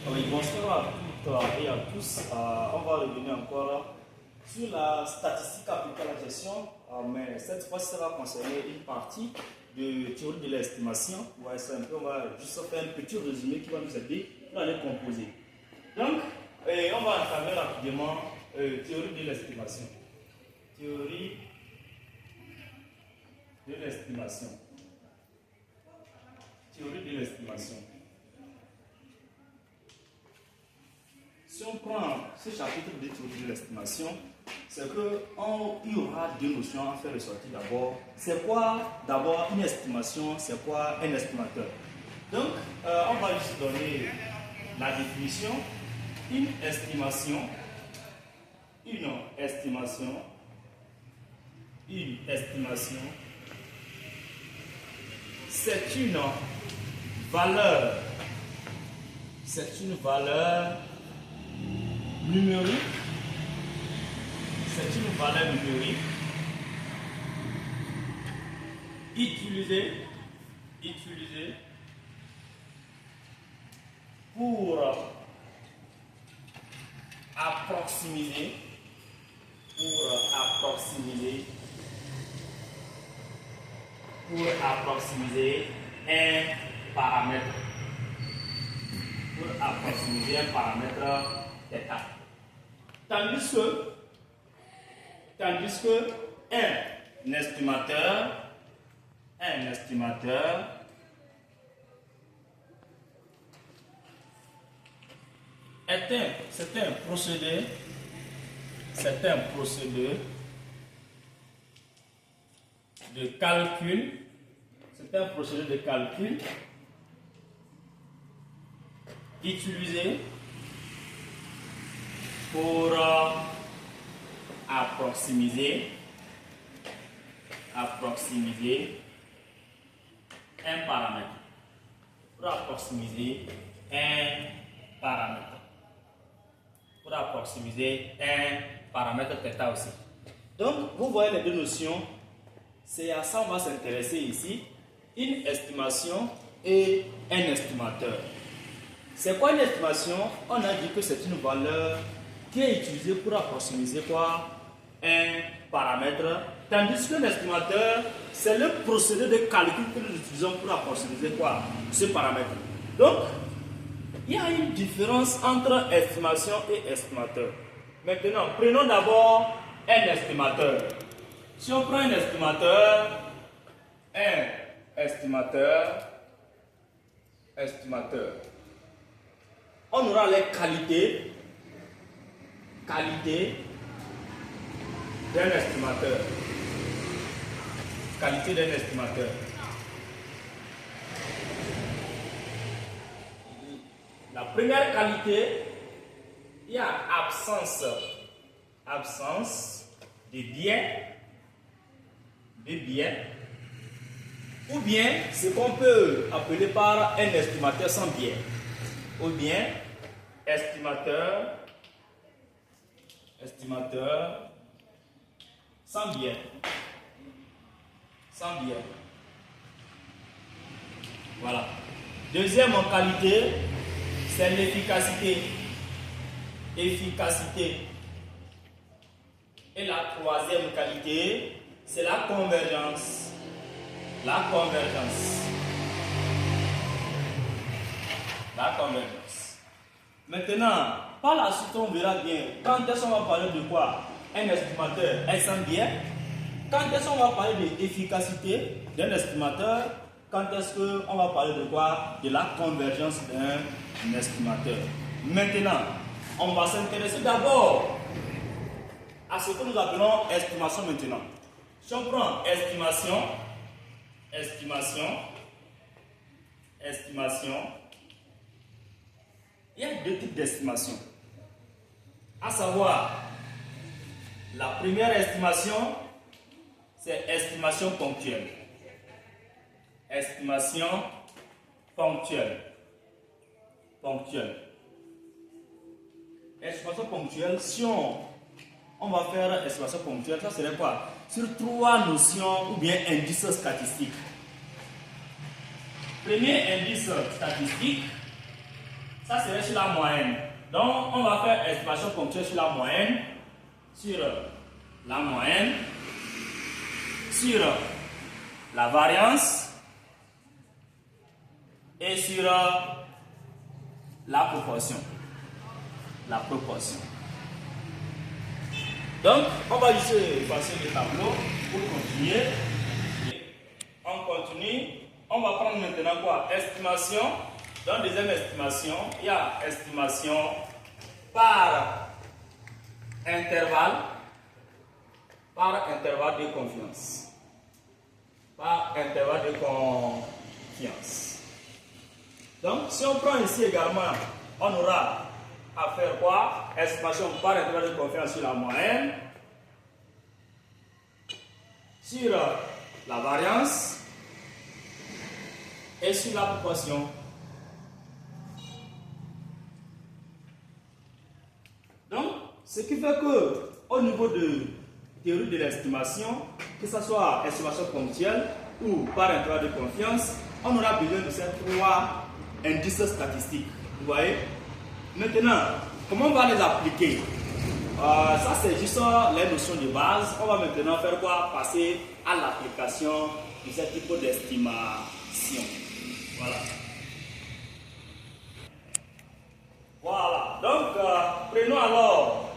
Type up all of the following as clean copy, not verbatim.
Oui, bonsoir à toutes et à tous. On va revenir encore sur la statistique appliquée à la gestion, mais cette fois, ça va concerner une partie de théorie de l'estimation. Ouais, c'est un peu, on va juste faire un petit résumé qui va nous aider pour aller composer. Donc, on va entamer rapidement théorie de l'estimation. Théorie de l'estimation. Théorie de l'estimation. Si on prend ce chapitre de théorie de l'estimation, c'est qu'il y aura deux notions à faire ressortir d'abord. C'est quoi d'abord une estimation, c'est quoi un estimateur? Donc, on va juste donner la définition. Une estimation, c'est une valeur numérique, utilisée pour approximer un paramètre. θ. Tandis que un estimateur c'est un procédé de calcul. Utilisé pour approximer un paramètre. θ aussi. Donc, vous voyez les deux notions. C'est à ça qu'on va s'intéresser ici. Une estimation et un estimateur. C'est quoi une estimation? On a dit que c'est une valeur qui est utilisée pour approximer quoi? Un paramètre. Tandis qu'un estimateur, c'est le procédé de calcul que nous utilisons pour approximer quoi? Ce paramètre. Donc, il y a une différence entre estimation et estimateur. Maintenant, prenons d'abord un estimateur. Si on prend un estimateur, on aura les qualités d'un estimateur. La première qualité, il y a absence de biais, ou bien ce qu'on peut appeler par un estimateur sans biais, ou bien estimateur sans biais. Voilà. Deuxième qualité, c'est l'efficacité. Et la troisième qualité, c'est la convergence. Maintenant, par la suite, on verra bien quand est-ce qu'on va parler de quoi? Un estimateur est sans biais. Quand est-ce qu'on va parler de l'efficacité d'un estimateur? Quand est-ce qu'on va parler de quoi? De la convergence d'un estimateur. Maintenant, on va s'intéresser d'abord à ce que nous appelons estimation maintenant. Si on prend estimation, il y a deux types d'estimation. À savoir, la première estimation, c'est estimation ponctuelle. Estimation ponctuelle, si on va faire estimation ponctuelle, ça serait quoi? Sur trois notions ou bien indices statistiques. Premier indice statistique, Ça serait sur la moyenne. Donc, on va faire estimation ponctuelle sur la moyenne, sur la variance et sur la proportion. Donc, on va juste effacer le tableau pour continuer. On continue. On va prendre maintenant quoi? Estimation. Dans deuxième estimation, il y a estimation par intervalle de confiance. Donc, si on prend ici également, on aura à faire quoi? Estimation par intervalle de confiance sur la moyenne, sur la variance et sur la proportion. Donc, ce qui fait que au niveau de théorie de l'estimation, que ce soit estimation ponctuelle ou par intervalle de confiance, on aura besoin de ces trois indices statistiques. Vous voyez? Maintenant, comment on va les appliquer? Ça, c'est juste les notions de base. On va maintenant faire quoi? Passer à l'application de ce type d'estimation. Voilà. Donc, prenons alors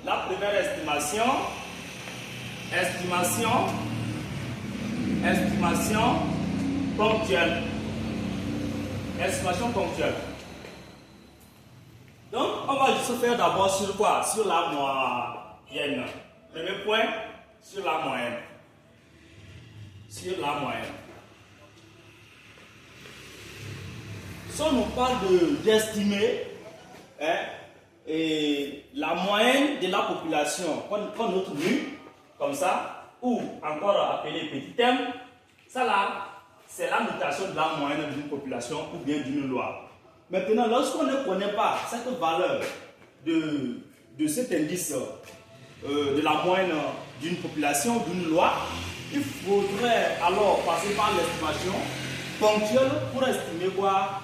la première estimation. Estimation ponctuelle. Donc, on va juste faire d'abord sur quoi? Sur la moyenne. Premier point, sur la moyenne. Si on parle d'estimer la moyenne de la population, qu'on note nu, comme ça, ou encore appelé petit m, ça là, c'est la notation de la moyenne d'une population ou bien d'une loi. Maintenant, lorsqu'on ne connaît pas cette valeur de cet indice de la moyenne d'une population ou d'une loi, il faudrait alors passer par l'estimation ponctuelle pour estimer quoi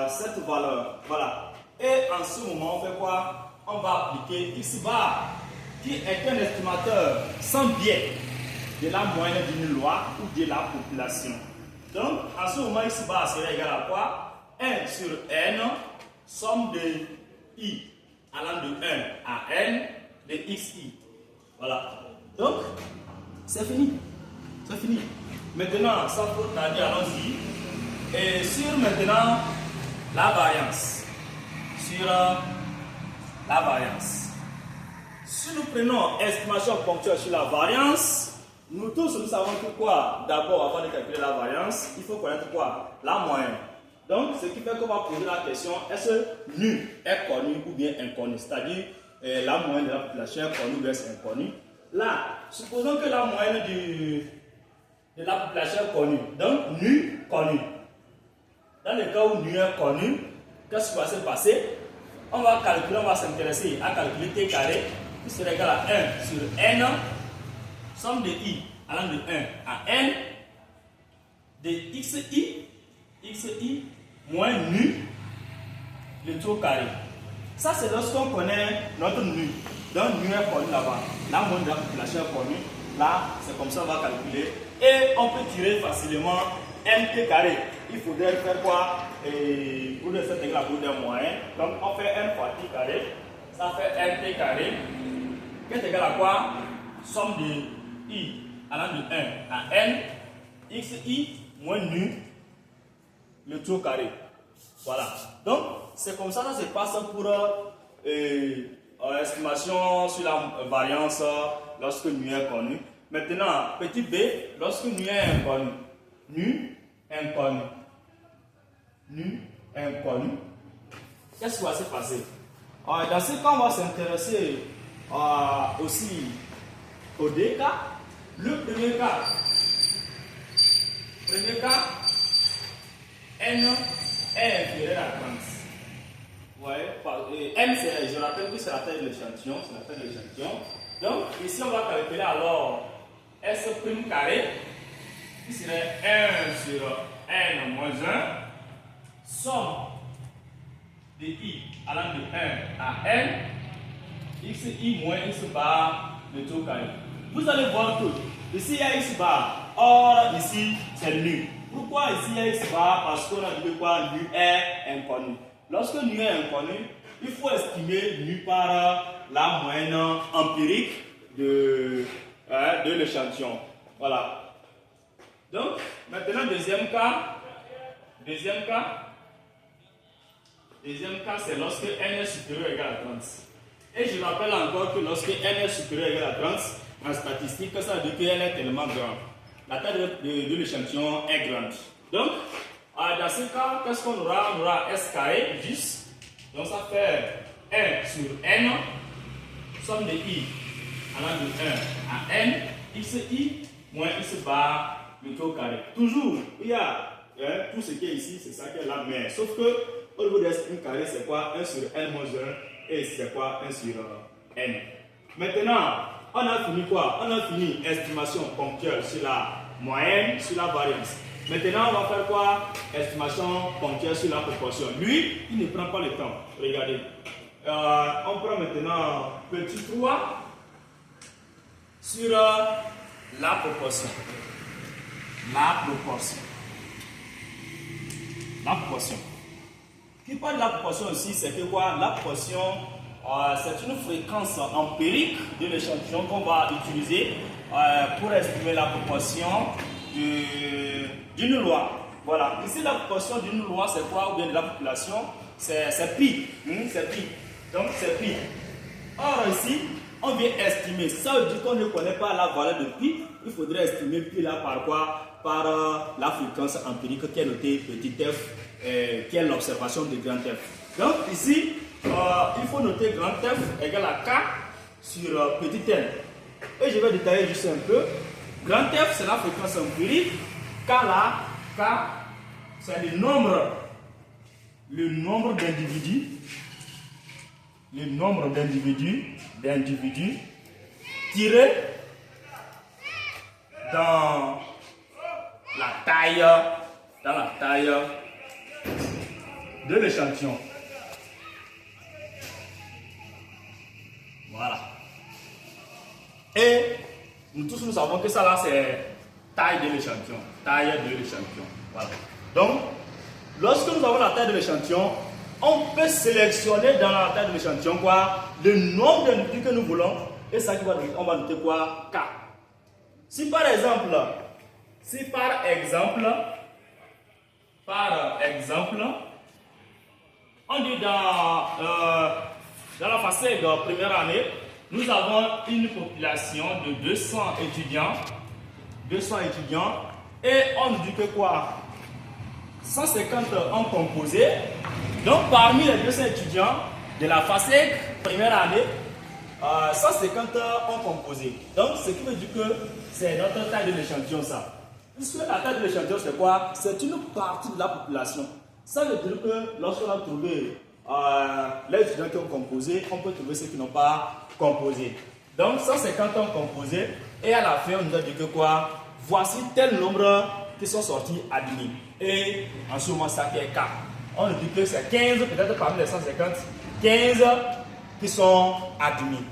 cette valeur. Voilà. Et en ce moment, on fait quoi? On va appliquer X bar, qui est un estimateur sans biais de la moyenne d'une loi ou de la population. Donc, en ce moment, X bar serait égal à quoi? 1 sur n, somme de i allant de 1 à n de xi. Voilà. Donc, c'est fini. Maintenant, sans faute tarder, allons-y. Et sur maintenant la variance. Si nous prenons estimation ponctuelle sur la variance, nous tous nous savons que quoi? D'abord, avant de calculer la variance, il faut connaître quoi? La moyenne. Donc, ce qui fait qu'on va poser la question, est-ce que nu est connu ou bien inconnu? C'est-à-dire, la moyenne de la population est connue ou bien c'est inconnu. Là, supposons que la moyenne de la population est connue. Donc, nu, connu. Dans le cas où nu est connu, qu'est-ce qui va se passer? On va s'intéresser à calculer t carré, qui sera égal à 1 sur n, somme de i allant de 1 à n, de xi moins nu, le tout carré. Ça, c'est lorsqu'on connaît notre nu. Donc, nu est connu là-bas. La moyenne de la population est connue. Là, c'est comme ça qu'on va calculer. Et on peut tirer facilement nt carré. Il faudrait faire quoi? Pour le faire égal à bout d'un moyen. Donc, on fait n fois t carré. Ça fait nt carré. Qui est égal à quoi? Somme de i allant de 1 à n. xi moins nu, le tout carré. Voilà. Donc, c'est comme ça que ça se passe pour estimation sur la variance lorsque nu est connu. Maintenant, petit b, lorsque nu est inconnu. Nu, inconnu. Qu'est-ce qui va se passer? Dans ce cas, on va s'intéresser aussi aux deux cas. Le premier cas, n est inférieur à 30. Ouais, n, je rappelle que c'est la taille de l'échantillon. Donc, ici, on va calculer alors S' carré, qui serait 1 sur n moins 1, somme de I allant de 1 à N, xi moins x bar de tout carré. Vous allez voir que ici il y a x bar, or ici c'est nu. Pourquoi ici il y a x bar? Parce qu'on a dit quoi? Nu est inconnu. Lorsque nu est inconnu, il faut estimer nu par la moyenne empirique de l'échantillon. Voilà. Donc, maintenant, deuxième cas, c'est lorsque n est supérieur ou égal à 30. Et je rappelle encore que lorsque n est supérieur ou égal à 30, en statistique, ça veut dire qu'elle est tellement grande. La taille de l'échantillon est grande. Donc, dans ce cas, qu'est-ce qu'on aura? On aura S carré, juste. Donc, ça fait 1 sur n, somme de I allant de 1 à n, xi moins x bar au carré. Toujours, il y a tout ce qui est ici, c'est ça qui est là, mais sauf que au niveau de S carré, c'est quoi? 1 sur n moins 1, et ici c'est quoi? 1 sur n. Maintenant, on a fini quoi? On a fini estimation ponctuelle sur la moyenne, sur la variance. Maintenant, on va faire quoi? Estimation ponctuelle sur la proportion. Lui, il ne prend pas le temps. Regardez. On prend maintenant petit 3 sur la proportion. La proportion. Qui parle de la proportion aussi, c'est que quoi? La proportion, c'est une fréquence empirique de l'échantillon qu'on va utiliser pour estimer la proportion d'une loi. Voilà. Ici, la proportion d'une loi, c'est quoi? Ou bien de la population, c'est pi. C'est pi. Donc, c'est pi. Or, ici, on vient estimer. Ça veut dire qu'on ne connaît pas la valeur de pi. Il faudrait estimer pi là par quoi? Par la fréquence empirique qui est notée petit f, qui est l'observation de grand F. Donc, ici, il faut noter grand F égale à K sur petit n. Et je vais détailler juste un peu. Grand F, c'est la fréquence empirique. K là, K, c'est le nombre d'individus. Le nombre d'individus tiré dans la taille de l'échantillon. Voilà. Et nous tous nous savons que ça là c'est taille de l'échantillon. Voilà. Donc, lorsque nous avons la taille de l'échantillon, on peut sélectionner dans la taille de l'échantillon quoi? Le nombre d'individus que nous voulons. Et ça, on va noter quoi? K. Si par exemple, on dit dans la FASEG première année, nous avons une population de 200 étudiants, et on nous dit que quoi? 150 ont composé. Donc parmi les 200 étudiants de la FASEG première année, 150 ont composé. Donc ce qui veut dire que c'est notre taille de l'échantillon ça. Puisque la taille de l'échantillon c'est quoi? C'est une partie de la population. Ça veut dire que lorsqu'on a trouvé les étudiants qui ont composé, on peut trouver ceux qui n'ont pas composé. Donc 150 ont composé et à la fin on nous a dit que quoi? Voici tel nombre qui sont sortis admis. Et en ce moment ça qui est K. On nous dit que c'est 15, peut-être parmi les 150, 15 qui sont admis.